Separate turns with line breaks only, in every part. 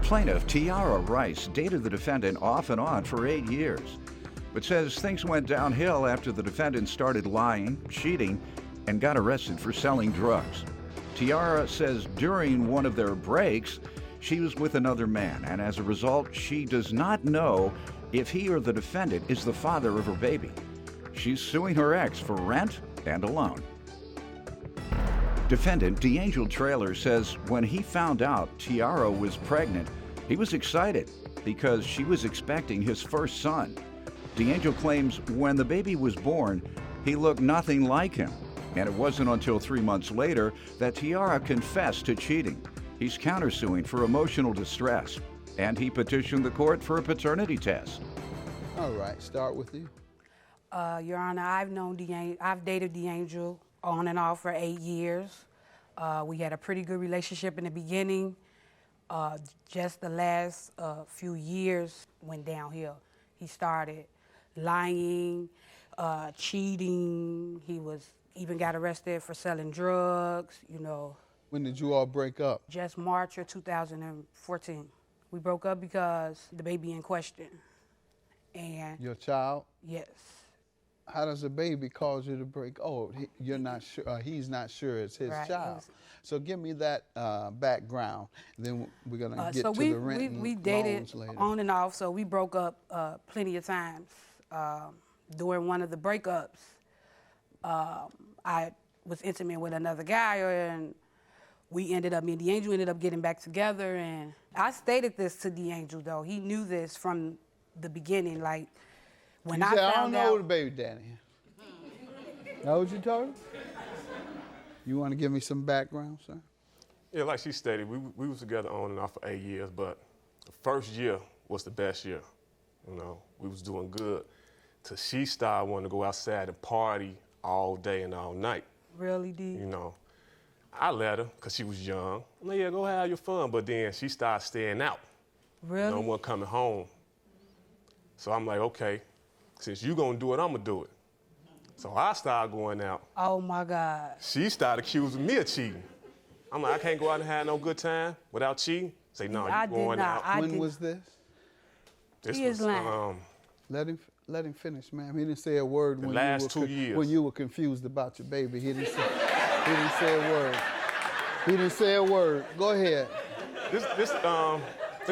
Plaintiff Tiara Rice dated the defendant off and on for 8 years, but says things went downhill after the defendant started lying, cheating, and got arrested for selling drugs. Tiara says during one of their breaks, she was with another man, and as a result, she does not know if he or the defendant is the father of her baby. She's suing her ex for rent and a loan. Defendant DeAngel Traylor says when he found out Tiara was pregnant, he was excited because she was expecting his first son. DeAngel claims when the baby was born, he looked nothing like him, and it wasn't until 3 months later that Tiara confessed to cheating. He's countersuing for emotional distress, and he petitioned the court for a paternity test.
All right, start with you.
Your Honor, I've dated DeAngel on and off for 8 years. We had a pretty good relationship in the beginning. Just the last few years went downhill. He started lying, cheating. He even got arrested for selling drugs, you know.
When did you all break up?
Just March of 2014. We broke up because the baby in question. And
your child?
Yes.
How does a baby cause you to break? Oh, you're not sure. He's not sure it's his child. So give me that background. Then we're gonna get to the rent and
we dated
later.
On and off. So we broke up plenty of times. During one of the breakups, I was intimate with another guy, and me and DeAngel ended up getting back together. And I stated this to DeAngel though. He knew this from the beginning. Like when I found out. I don't
know the baby daddy. Know what you told him? You want to give me some background, sir?
Yeah, like she stated, we was together on and off for 8 years, but the first year was the best year. You know, we was doing good till she started wanting to go outside and party all day and all night.
Really did?
You know, I let her because she was young. I'm like, yeah, go have your fun. But then she started staying out.
Really?
No one coming home. So I'm like, okay, since you gonna do it, I'm gonna do it. So I started going out.
Oh my God.
She started accusing me of cheating. I'm like, I can't go out and have no good time without cheating. Say, no, you going out.
When was this?
This
he is lying.
Let him finish, ma'am. He didn't say a word
when last 2 years.
When you were confused about your baby. He didn't say a word. He didn't say a word. Go ahead.
This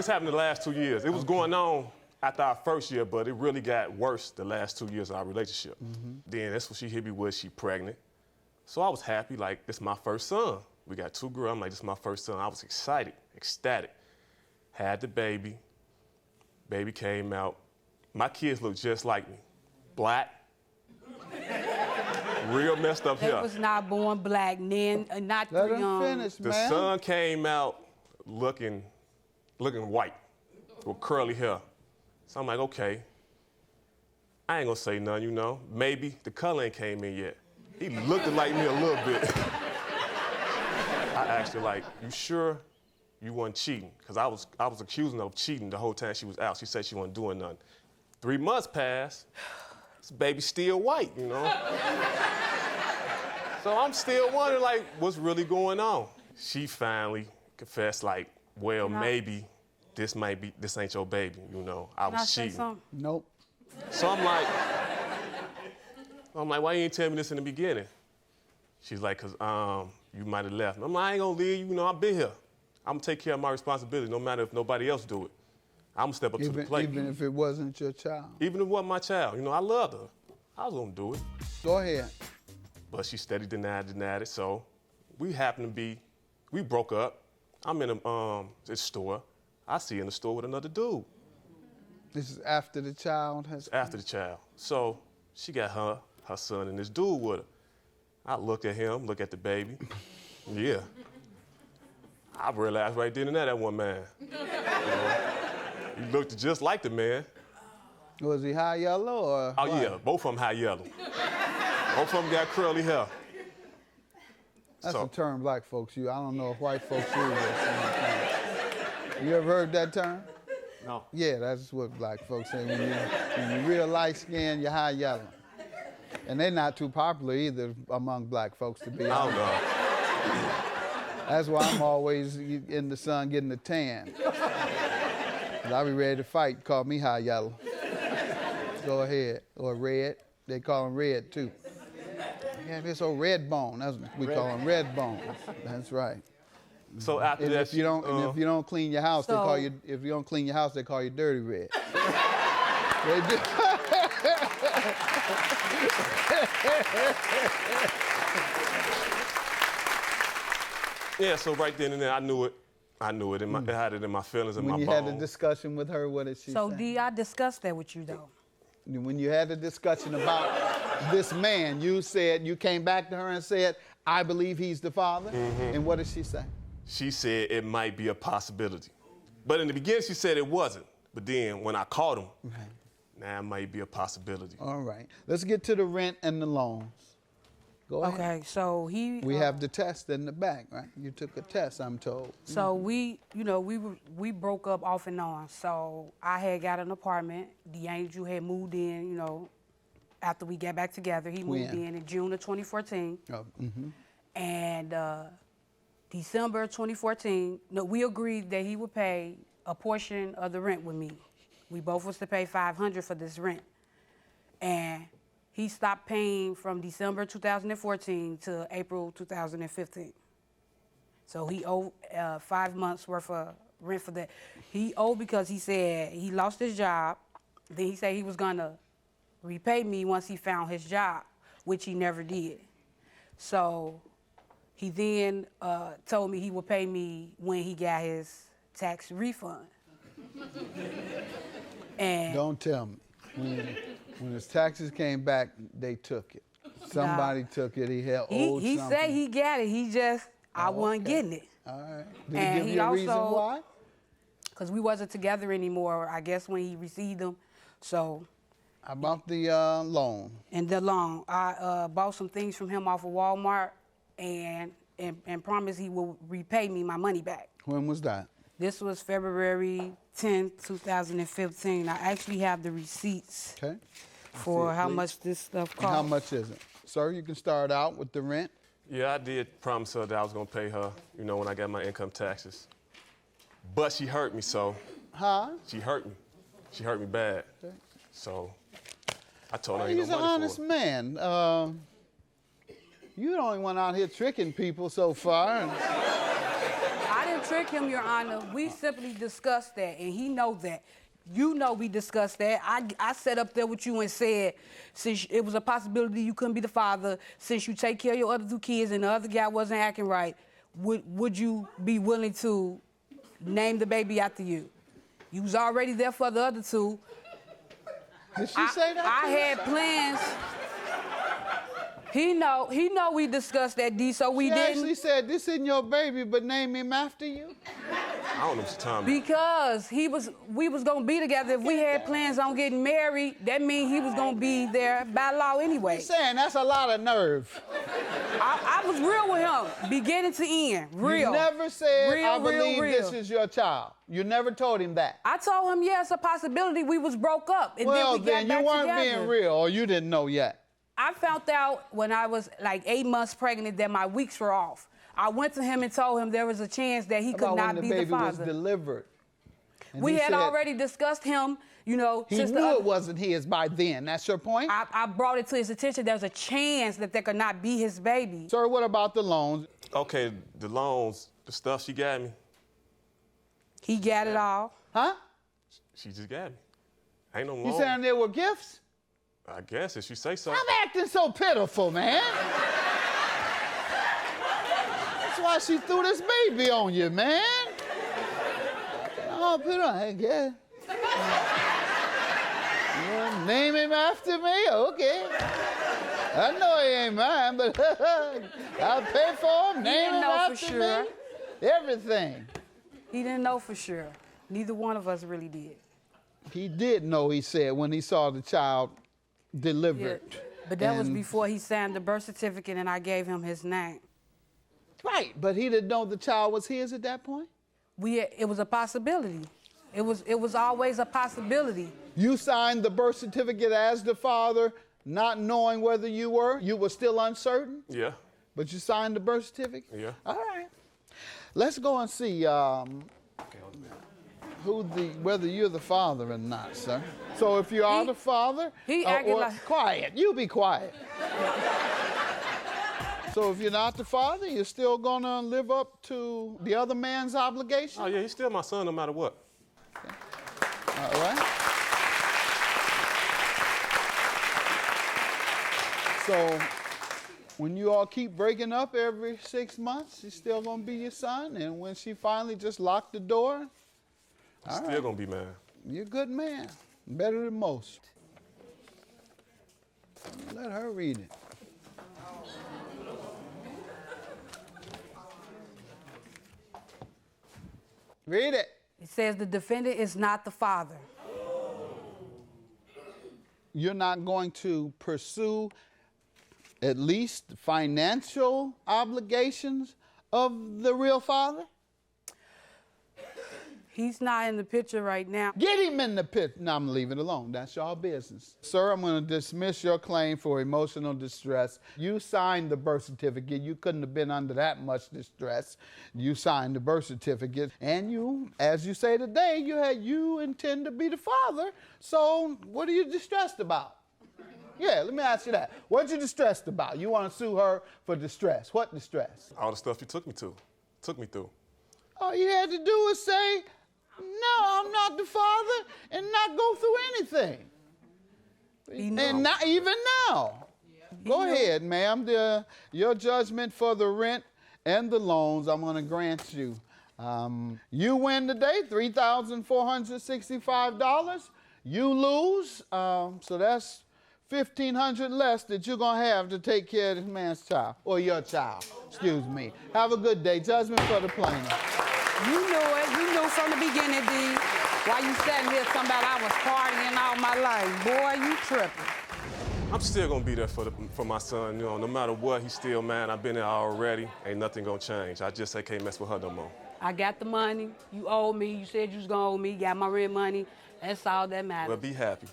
happened the last 2 years. It was going on after our first year, but it really got worse the last 2 years of our relationship. Then that's what she hit me with, she pregnant. So I was happy, like, this is my first son. We got 2 girls, I'm like, this is my first son. I was excited, ecstatic. Had the baby. Baby came out. My kids look just like me. Black. Real messed up
They
here.
was not born black, then not
Let
too
him
young.
finish,
The
man.
son came out looking white with curly hair. So I'm like, okay, I ain't gonna say nothing, you know. Maybe the color ain't came in yet. He looked like me a little bit. I asked her, like, you sure you wasn't cheating? Because I was accusing her of cheating the whole time she was out. She said she wasn't doing nothing. 3 months passed, this baby's still white, you know? So I'm still wondering, like, what's really going on? She finally confessed, like, well, maybe this ain't your baby, you know. I was cheating.
Nope.
So I'm like, why you ain't tell me this in the beginning? She's like, cause you might have left. I'm like, I ain't gonna leave you, you know, I've been here. I'm gonna take care of my responsibility, no matter if nobody else do it. I'm gonna step up to the plate.
Even if it wasn't your child?
Even if it wasn't my child, you know, I loved her. I was gonna do it.
Go ahead.
But she steady denied it, so we broke up. I'm in this store. I see her in the store with another dude.
This is after the child has...
After the child. So she got her son and this dude with her. I look at him, look at the baby. Yeah. I realized right then and there that one man. You know, he looked just like the man.
Was he high yellow or
Oh
white?
yeah, both of them high yellow. Both of them got curly hair.
That's a term black folks use. I don't know if white folks use that same term. You ever heard that term?
No.
Yeah, that's what black folks say. When you're real light skinned, you're high yellow. And they're not too popular either among black folks, to be honest.
Oh, no.
That's why I'm always in the sun getting a tan. I'll be ready to fight. Call me high yellow. Go ahead. Or red. They call him red, too. Yeah, this old red bone. That's what we call him, red bones. That's right.
So after that,
if you don't clean your house, they call you. If you don't clean your house, they call you dirty red. They do.
Yeah. So right then and there, I knew it. I had it in my feelings and my bones.
When you had a discussion with her, what did she say?
So, D, I discussed that with you, though.
When you had a discussion about this man, you came back to her and said, I believe he's the father. Mm-hmm. And what did she say?
She said it might be a possibility. But in the beginning, she said it wasn't. But then when I caught him, now it might be a possibility.
All right. Let's get to the rent and the loans. Go ahead.
Okay, so
we have the test in the back, right? You took a test, I'm told.
So we broke up off and on. So I had got an apartment. D'Angel had moved in, after we got back together. He moved in June of 2014.
Oh,
And December 2014, we agreed that he would pay a portion of the rent with me. We both was to pay $500 for this rent. And he stopped paying from December 2014 to April 2015. So he owed 5 months worth of rent for that. He owed because he said he lost his job. Then he said he was gonna repay me once he found his job, which he never did. So he then told me he would pay me when he got his tax refund. And
don't tell me. When his taxes came back, they took it. Somebody took it. He owed something.
He said he got it. He just, I wasn't getting it.
All right. Did he give you a reason why?
Because we wasn't together anymore, I guess, when he received them. So.
How about the loan?
And the loan. I bought some things from him off of Walmart and promised he will repay me my money back.
When was that?
This was February 10, 2015. I actually have the receipts for how much this stuff cost.
And how much is it? Sir, you can start out with the rent.
Yeah, I did promise her that I was going to pay her, when I got my income taxes. But she hurt me, so.
Huh?
She hurt me. She hurt me bad. Okay. So I told her I ain't
He's
no
an
money
honest
for her.
man. You're the only one out here tricking people so far.
I didn't trick him, Your Honor. We simply discussed that, and he knows that. We discussed that. I sat up there with you and said, since it was a possibility you couldn't be the father, since you take care of your other two kids and the other guy wasn't acting right, would you be willing to name the baby after you? You was already there for the other two.
Did she say that?
I had plans. He know we discussed that, D, so we didn't.
She actually said, this isn't your baby, but name him after you?
I don't know what you're talking about.
Because we was gonna be together. If we had plans on getting married, that means he was gonna be there by law anyway.
I'm saying that's a lot of nerve.
I was real with him, beginning to end, real.
You never said, I believe
real.
this is your child. You never told him that.
I told him, yeah, it's a possibility. We was broke up, and then we got back together.
You weren't being real, or you didn't know yet.
I found out when I was like 8 months pregnant that my weeks were off. I went to him and told him there was a chance that he could not be the father.
When the baby was delivered.
We had already discussed him,
He knew it wasn't his by then. That's your point?
I brought it to his attention. There's a chance that could not be his baby.
Sir, what about the loans?
Okay, the loans, the stuff she got me.
He got it all.
Huh?
She just got me. Ain't no loan.
You saying there were gifts?
I guess, if you say so.
I'm acting so pitiful, man. That's why she threw this baby on you, man. Oh, put on, I guess. You name him after me? Okay. I know he ain't mine, but I'll pay for him, name him after me. Everything.
He didn't know for sure. Neither one of us really did.
He did know, he said, when he saw the child delivered.
Yeah, but that was before he signed the birth certificate and I gave him his name.
Right, but he didn't know the child was his at that point?
It was a possibility. It was always a possibility.
You signed the birth certificate as the father, not knowing whether you were still uncertain?
Yeah.
But you signed the birth certificate?
Yeah.
All right. Let's go and see. whether you're the father or not, sir. So if you are the father, quiet. You be quiet. So if you're not the father, you're still gonna live up to the other man's obligation?
Oh yeah, he's still my son no matter what.
Okay. All right. So when you all keep breaking up every 6 months, she's still gonna be your son, and when she finally just locked the door,
Still gonna be man.
You're a good man, better than most. Let her read it. Read it.
It says the defendant is not the father.
You're not going to pursue at least financial obligations of the real father?
He's not in the picture right now.
Get him in the picture. No, I'm leaving it alone. That's your business. Sir, I'm going to dismiss your claim for emotional distress. You signed the birth certificate. You couldn't have been under that much distress. You signed the birth certificate. And you, as you say today, you intend to be the father. So what are you distressed about? Yeah, let me ask you that. What you distressed about? You want to sue her for distress. What distress?
All the stuff you took me through.
All you had to do was say, no, I'm not the father, and not go through anything. And not even now. Go ahead, ma'am. Your judgment for the rent and the loans, I'm going to grant you. You win today, $3,465. You lose, so that's $1,500 less that you're going to have to take care of this man's child, or your child, excuse me. Have a good day. Judgment for the plaintiff.
You knew it. You knew from the beginning, D. Why you sitting here talking about I was partying all my life. Boy, you tripping.
I'm still gonna be there for my son, you know, no matter what, he's still mine. I've been there already. Ain't nothing gonna change. I can't mess with her no more.
I got the money. You owe me. You said you was gonna owe me. Got my rent money. That's all that matters.
Well, be happy.